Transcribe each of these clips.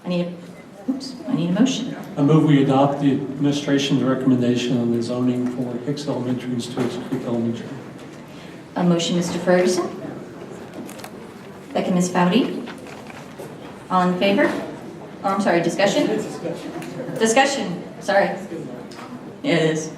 I need a motion. I move we adopt the administration's recommendation on the zoning for Hicks Elementary and Stewart's Creek Elementary. A motion, Mr. Ferguson. Second, Ms. Foudy. All in favor? Oh, I'm sorry, discussion? Discussion, sorry. It is.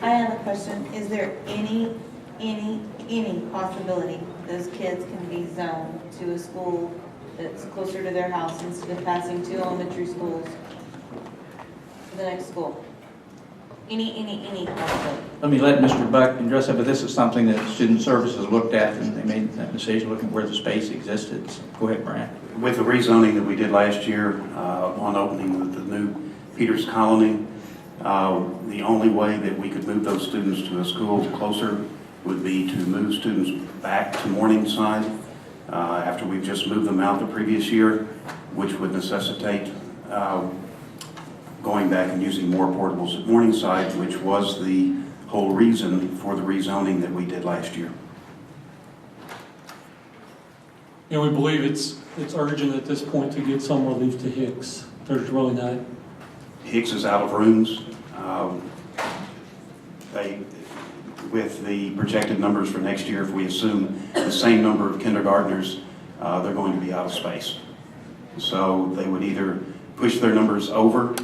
I have a question. Is there any possibility those kids can be zoned to a school that's closer to their house instead of passing two elementary schools to the next school? Any possibility? Let me let Mr. Buck address it, but this is something that Student Services looked at, and they made that decision looking where the space existed. So go ahead, Brian. With the rezoning that we did last year on opening with the new Peters Colony, the only way that we could move those students to a school closer would be to move students back to Morningside after we've just moved them out the previous year, which would necessitate going back and using more portables at Morningside, which was the whole reason for the rezoning that we did last year. And we believe it's urgent at this point to get some relief to Hicks. There's really not. Hicks is out of rooms. With the projected numbers for next year, if we assume the same number of kindergartners, they're going to be out of space. So they would either push their numbers over,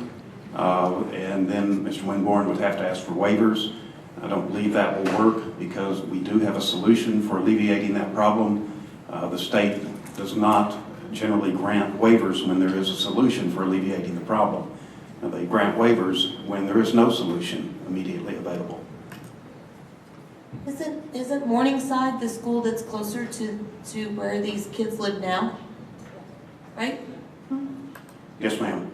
and then Mr. Winborn would have to ask for waivers. I don't believe that will work because we do have a solution for alleviating that problem. The state does not generally grant waivers when there is a solution for alleviating the problem. Now, they grant waivers when there is no solution immediately available. Isn't Morningside the school that's closer to where these kids live now? Right? Yes, ma'am.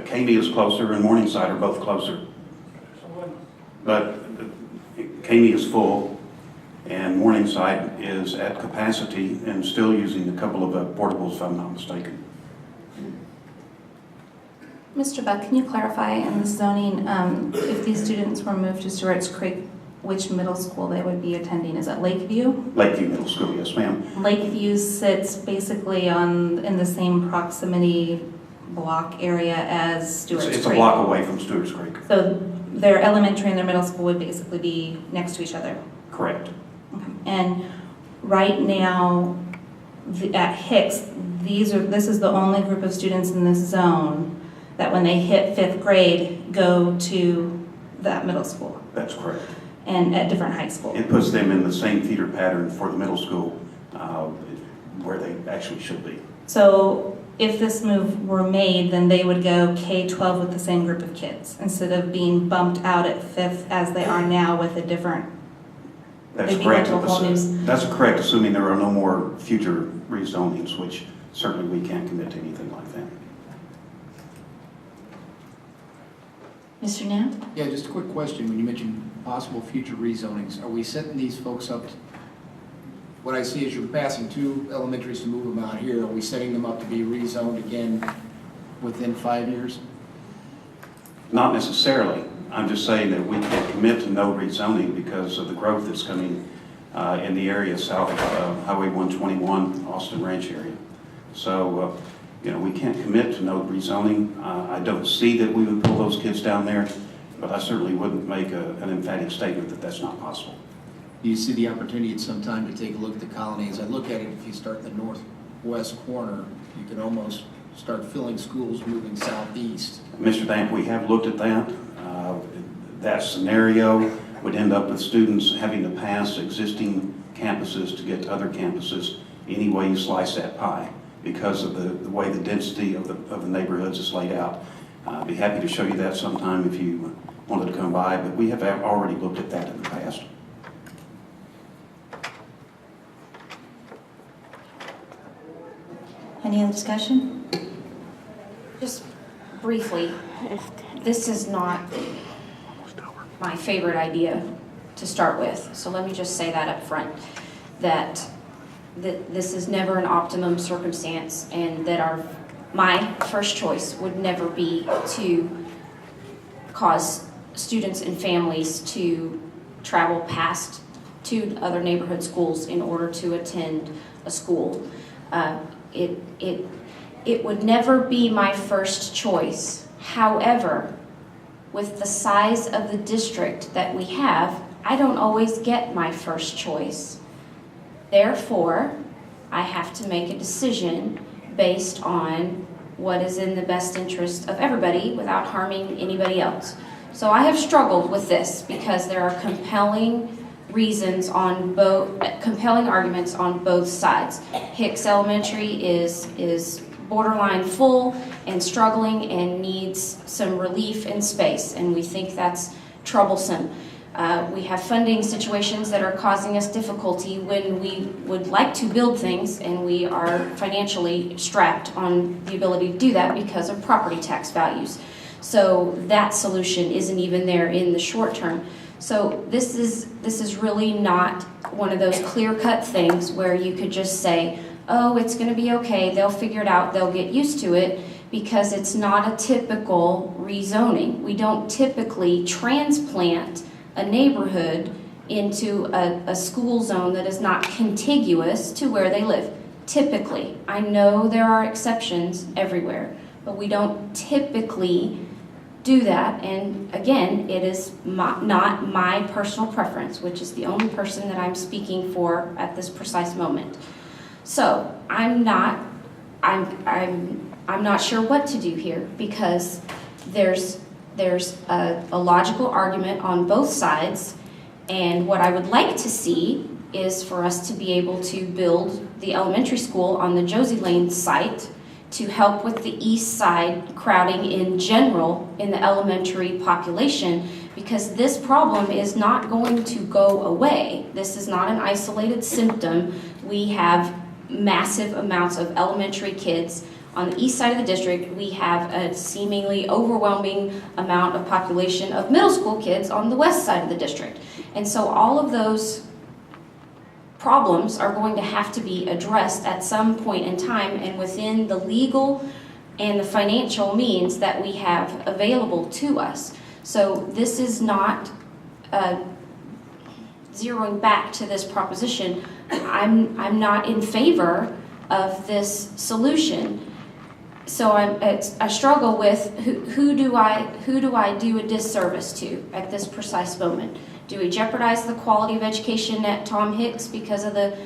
Caney is closer and Morningside are both closer. But Caney is full and Morningside is at capacity and still using a couple of portables, if I'm not mistaken. Mr. Buck, can you clarify in the zoning, if these students were moved to Stewart's Creek, which middle school they would be attending? Is it Lakeview? Lakeview Middle School, yes, ma'am. Lakeview sits basically in the same proximity block area as Stewart's Creek. It's a block away from Stewart's Creek. So their elementary and their middle school would basically be next to each other? Correct. Okay. And right now, at Hicks, this is the only group of students in this zone that when they hit 5th grade go to that middle school That's correct. and at different high schools. It puts them in the same feeder pattern for the middle school where they actually should be. So if this move were made, then they would go K-12 with the same group of kids instead of being bumped out at 5th as they are now with a different. That's they'd be correct. going to a whole new- That's correct, assuming there are no more future rezonings, which certainly we can't commit to anything like that. Mr. Knapp? Yeah, just a quick question. When you mentioned possible future rezonings, are we setting these folks up? What I see is you're passing two elementaries to move them out here. Are we setting them up to be rezoned again within 5 years? Not necessarily. I'm just saying that we can commit to no rezoning because of the growth that's coming in the area south of Highway 121, Austin Ranch area. So, we can't commit to no rezoning. I don't see that we would pull those kids down there, but I certainly wouldn't make an emphatic statement that that's not possible. Do you see the opportunity at some time to take a look at the colony? As I look at it, if you start in the northwest corner, you can almost start filling schools moving southeast. Mr. Damp, we have looked at that. That scenario would end up with students having to pass existing campuses to get to other campuses any way you slice that pie because of the way the density of the neighborhoods is laid out. I'd be happy to show you that sometime if you wanted to come by, but we have already looked at that in the past. Any other discussion? Just briefly, this is not my favorite idea to start with. So let me just say that up front, that this is never an optimum circumstance and that my first choice would never be to cause students and families to travel past to other neighborhood schools in order to attend a school. it would never be my first choice. However, with the size of the district that we have, I don't always get my first choice. Therefore, I have to make a decision based on what is in the best interest of everybody without harming anybody else. So I have struggled with this because there are compelling arguments on both sides. Hicks Elementary is borderline full and struggling and needs some relief and space, and we think that's troublesome. We have funding situations that are causing us difficulty when we would like to build things, and we are financially strapped on the ability to do that because of property tax values. So that solution isn't even there in the short term. So this is really not one of those clear-cut things where you could just say, oh, it's going to be okay, they'll figure it out, they'll get used to it, because it's not a typical rezoning. We don't typically transplant a neighborhood into a school zone that is not contiguous to where they live. Typically. I know there are exceptions everywhere, but we don't typically do that. And again, it is not my personal preference, which is the only person that I'm speaking for at this precise moment. So I'm not sure what to do here, because there's a logical argument on both sides, and what I would like to see is for us to be able to build the elementary school on the Josie Lane site to help with the east side crowding in general in the elementary population, because this problem is not going to go away. This is not an isolated symptom. We have massive amounts of elementary kids on the east side of the district. We have a seemingly overwhelming amount of population of middle school kids on the west side of the district. And so all of those problems are going to have to be addressed at some point in time, and within the legal and the financial means that we have available to us. So this is not zeroing back to this proposition. I'm not in favor of this solution. So I struggle with who do I do a disservice to at this precise moment? Do we jeopardize the quality of education at Tom Hicks because of the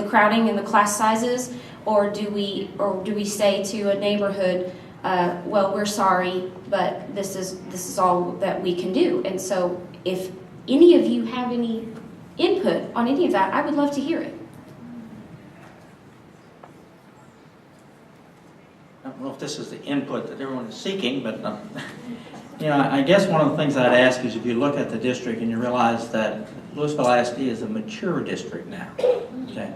crowding and the class sizes, or do we say to a neighborhood, well, we're sorry, but this is all that we can do? And so if any of you have any input on any of that, I would love to hear it. I don't know if this is the input that everyone is seeking, but I guess one of the things I'd ask is, if you look at the district and you realize that Louisville ISD is a mature district now, okay?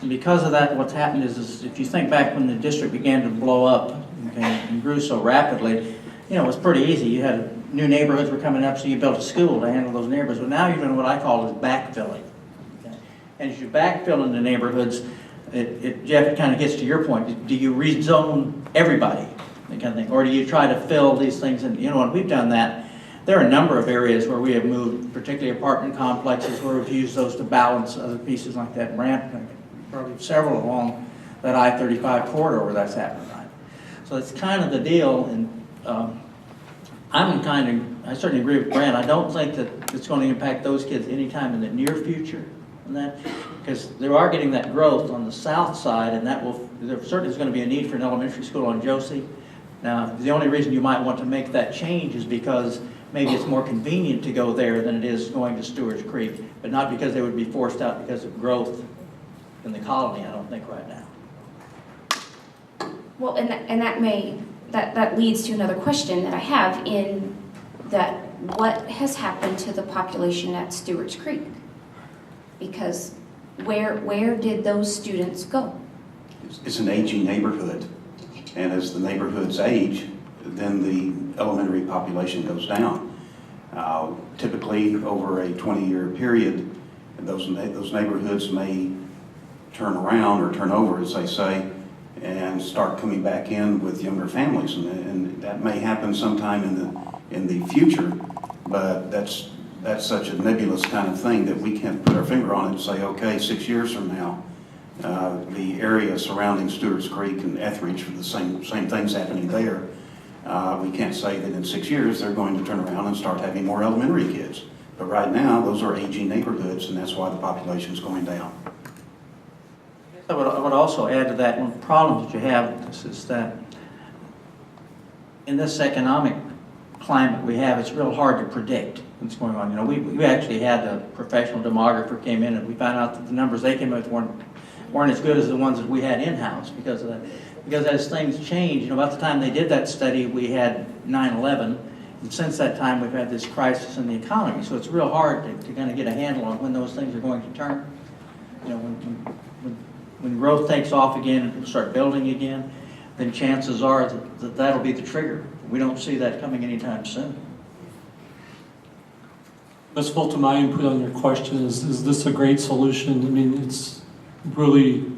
And because of that, what's happened is if you think back when the district began to blow up, okay, and grew so rapidly, it was pretty easy. You had new neighborhoods were coming up, so you built a school to handle those neighborhoods. But now you're doing what I call is backfilling. Okay? And as you backfill in the neighborhoods, Jeff, it kind of gets to your point. Do you rezone everybody, that kind of thing, or do you try to fill these things? And when we've done that, there are a number of areas where we have moved, particularly apartment complexes, where we've used those to balance other pieces like that. Probably several along that I-35 corridor where that's happened, right? So it's kind of the deal, and I certainly agree with Brent. I don't think that it's going to impact those kids anytime in the near future, and that, because they are getting that growth on the south side, and there certainly is going to be a need for an elementary school on Josie. Now, the only reason you might want to make that change is because maybe it's more convenient to go there than it is going to Stewart's Creek, but not because they would be forced out because of growth in the colony, I don't think, right now. Well, and that leads to another question that I have, in that what has happened to the population at Stewart's Creek? Because where did those students go? It's an aging neighborhood, and as the neighborhoods age, then the elementary population goes down. Typically, over a 20-year period, those neighborhoods may turn around or turn over, as they say, and start coming back in with younger families, and that may happen sometime in the future, but that's such a nebulous kind of thing that we can't put our finger on it and say, okay, 6 years from now, The area surrounding Stewart's Creek and Etheridge, the same things happening there. We can't say that in 6 years they're going to turn around and start having more elementary kids. But right now, those are aging neighborhoods, and that's why the population is going down. I would also add to that, one of the problems that you have with this is that in this economic climate we have, it's real hard to predict what's going on. You know, we actually had a professional demographer came in and we found out that the numbers they came with weren't as good as the ones that we had in-house because of that. Because as things change, you know, about the time they did that study, we had 9/11. And since that time, we've had this crisis in the economy. So it's real hard to kind of get a handle on when those things are going to turn. You know, when growth takes off again and people start building again, then chances are that that'll be the trigger. We don't see that coming anytime soon. Ms. Fulton, my input on your question is this a great solution? I mean, it's really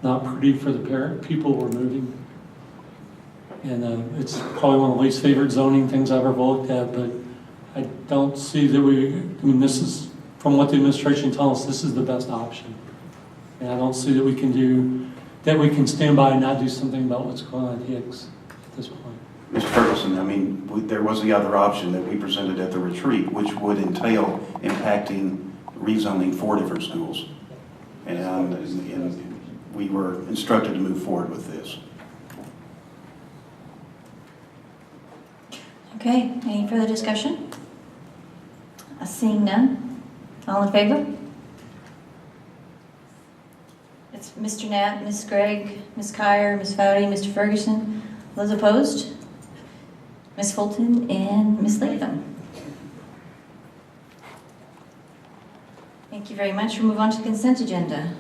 not pretty for the people we're moving. And it's probably one of the least favorite zoning things I've ever looked at, but I don't see that this is, from what the administration tells us, this is the best option. And I don't see that we can stand by and not do something about what's going on at Hicks at this point. Mr. Ferguson, I mean, there was the other option that we presented at the retreat, which would entail impacting rezoning 4 different schools. And we were instructed to move forward with this. Okay, any further discussion? Seeing none, all in favor? It's Mr. Knapp, Ms. Gregg, Ms. Kyer, Ms. Foudy, Mr. Ferguson. Those opposed? Ms. Fulton and Ms. Latham. Thank you very much. We'll move on to the consent agenda.